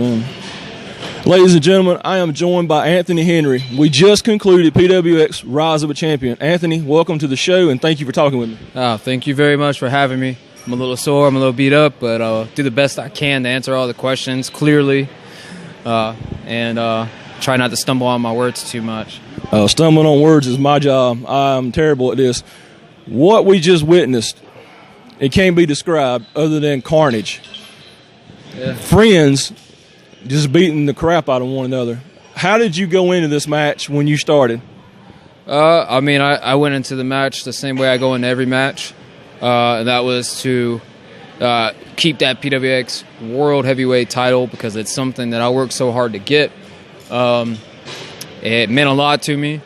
microphone. Ladies and gentlemen, I am joined by Anthony Henry. We just concluded PWX Rise of a Champion. Anthony, welcome to the show, and thank you for talking with me. Thank you very much for having me. I'm a little sore, I'm a little beat up, but I'll do the best I can to answer all the questions clearly and try not to stumble on my words too much. Stumbling on words is my job. I'm terrible at this. What we just witnessed, it can't be described other than carnage. Yeah. Friends just beating the crap out of one another. How did you go into this match when you started? I went into the match the same way I go into every match, and that was to keep that PWX World Heavyweight title because it's something that I worked so hard to get. It meant a lot to me.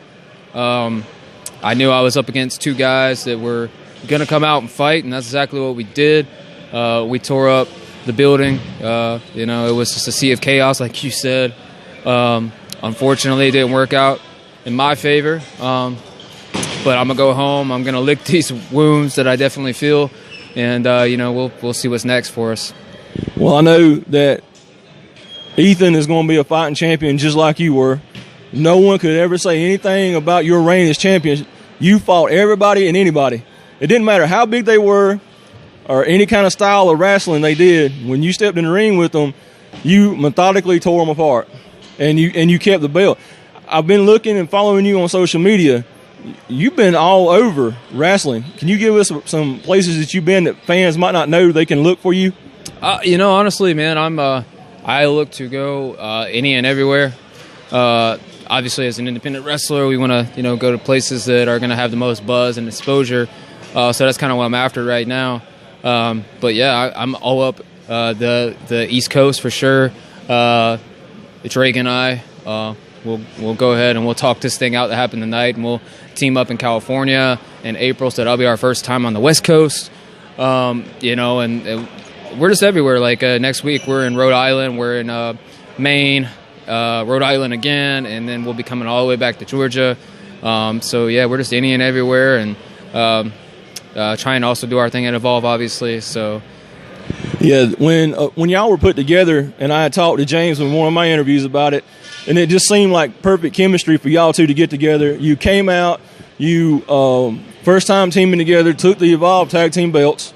I knew I was up against two guys that were going to come out and fight, and that's exactly what we did. We tore up the building. It was just a sea of chaos, like you said. Unfortunately, it didn't work out in my favor. But I'm going to go home. I'm going to lick these wounds that I definitely feel, and, we'll see what's next for us. Well, I know that Ethan is going to be a fighting champion just like you were. No one could ever say anything about your reign as champion. You fought everybody and anybody. It didn't matter how big they were or any kind of style of wrestling they did. When you stepped in the ring with them, you methodically tore them apart, and you kept the belt. I've been looking and following you on social media. You've been all over wrestling. Can you give us some places that you've been that fans might not know they can look for you? Honestly, man, I look to go any and everywhere. Obviously, as an independent wrestler, we want to go to places that are going to have the most buzz and exposure. So that's kind of what I'm after right now. But yeah, I'm all up the East Coast for sure. Drake and I, we'll go ahead and we'll talk this thing out that happened tonight, and we'll team up in California in April. So that'll be our first time on the West Coast. And we're just everywhere. Like next week, we're in Rhode Island. We're in Maine. Rhode Island again, and then we'll be coming all the way back to Georgia. So yeah, we're just any and everywhere, and trying to also do our thing at Evolve, obviously. So yeah, when y'all were put together, and I had talked to James in one of my interviews about it, and it just seemed like perfect chemistry for y'all two to get together. You came out, you first time teaming together, took the Evolve tag team belts,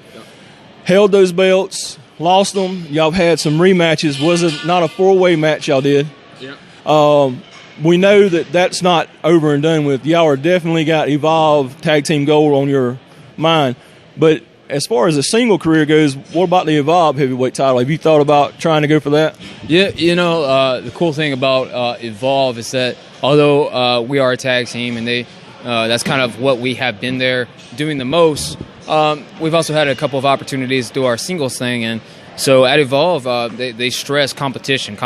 held those belts, lost them. Y'all had some rematches. Was it not a 4-way match y'all did? Yeah. We know that that's not over and done with. Y'all are definitely got Evolve tag team gold on your mind. But as far as a single career goes, what about the Evolve heavyweight title? Have you thought about trying to go for that? Yeah, the cool thing about Evolve is that although we are a tag team and that's kind of what we have been there doing the most, we've also had a couple of opportunities to do our singles thing, and so at Evolve, they stress competition,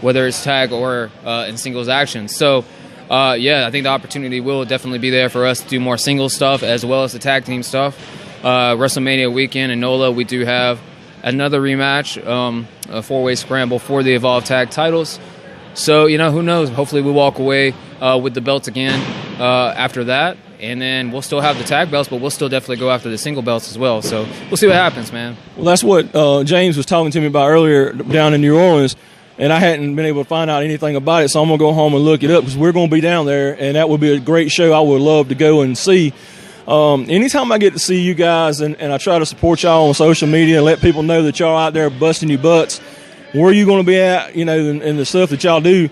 whether it's tag or in singles action. So, I think the opportunity will definitely be there for us to do more singles stuff as well as the tag team stuff. WrestleMania weekend in NOLA, we do have another rematch, a 4-way scramble for the Evolve tag titles. So, who knows? Hopefully we walk away with the belts again after that. And then we'll still have the tag belts, but we'll still definitely go after the single belts as well. So we'll see what happens, man. Well, that's what James was talking to me about earlier down in New Orleans, and I hadn't been able to find out anything about it, so I'm going to go home and look it up because we're going to be down there, and that would be a great show I would love to go and see. Anytime I get to see you guys, and I try to support y'all on social media and let people know that y'all out there busting your butts, where are you going to be at, and the stuff that y'all do,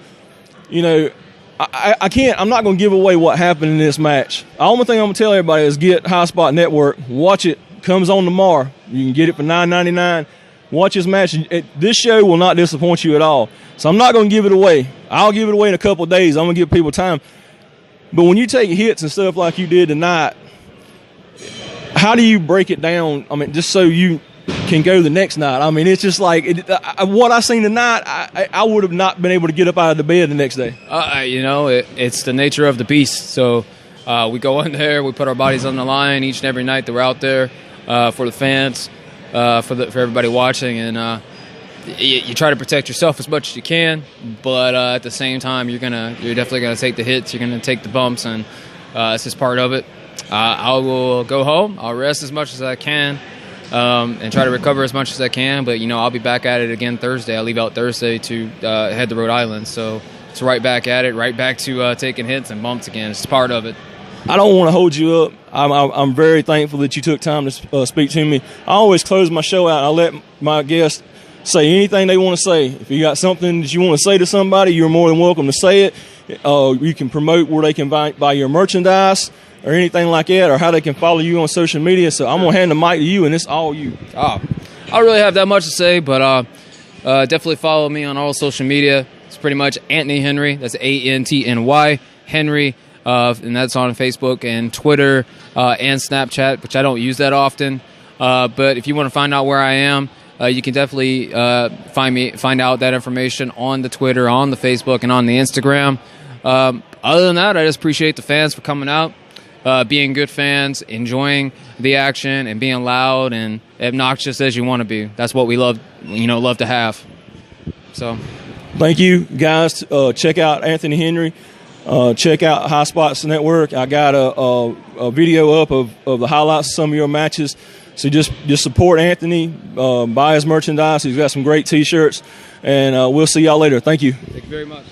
I can't. I'm not going to give away what happened in this match. The only thing I'm going to tell everybody is get High Spot Network. Watch it. Comes on tomorrow. You can get it for $9.99. Watch this match. This show will not disappoint you at all. So I'm not going to give it away. I'll give it away in a couple of days. I'm going to give people time. But when you take hits and stuff like you did tonight, how do you break it down? I mean, just so you can go the next night. I mean, it's just like what I seen tonight, I would have not been able to get up out of the bed the next day. It's the nature of the beast. So we go in there, we put our bodies on the line each and every night that we're out there for the fans, for everybody watching, and you try to protect yourself as much as you can, but at the same time, you're definitely gonna take the hits, you're gonna take the bumps, and it's just part of it. I will go home, I'll rest as much as I can. and try to recover as much as I can. But, I'll be back at it again Thursday. I leave out Thursday to head to Rhode Island. So it's right back at it, right back to taking hits and bumps again. It's part of it. I don't want to hold you up. I'm very thankful that you took time to speak to me. I always close my show out. I let my guests say anything they want to say. If you got something that you want to say to somebody, you're more than welcome to say it. You can promote where they can buy your merchandise or anything like that, or how they can follow you on social media. So I'm going to hand the mic to you, and it's all you. I don't really have that much to say, but definitely follow me on all social media. It's pretty much Anthony Henry. That's ANTNY Henry. And that's on Facebook and Twitter and Snapchat, which I don't use that often. But if you want to find out where I am, you can definitely find out that information on the Twitter, on the Facebook, and on the Instagram. Other than that, I just appreciate the fans for coming out, being good fans, enjoying the action, and being loud and obnoxious as you want to be. That's what we love to have. So, thank you, guys. Check out Anthony Henry. Check out High Spots Network. I got a video up of the highlights of some of your matches. So just support Anthony, buy his merchandise. He's got some great T-shirts, and we'll see y'all later. Thank you. Thank you very much.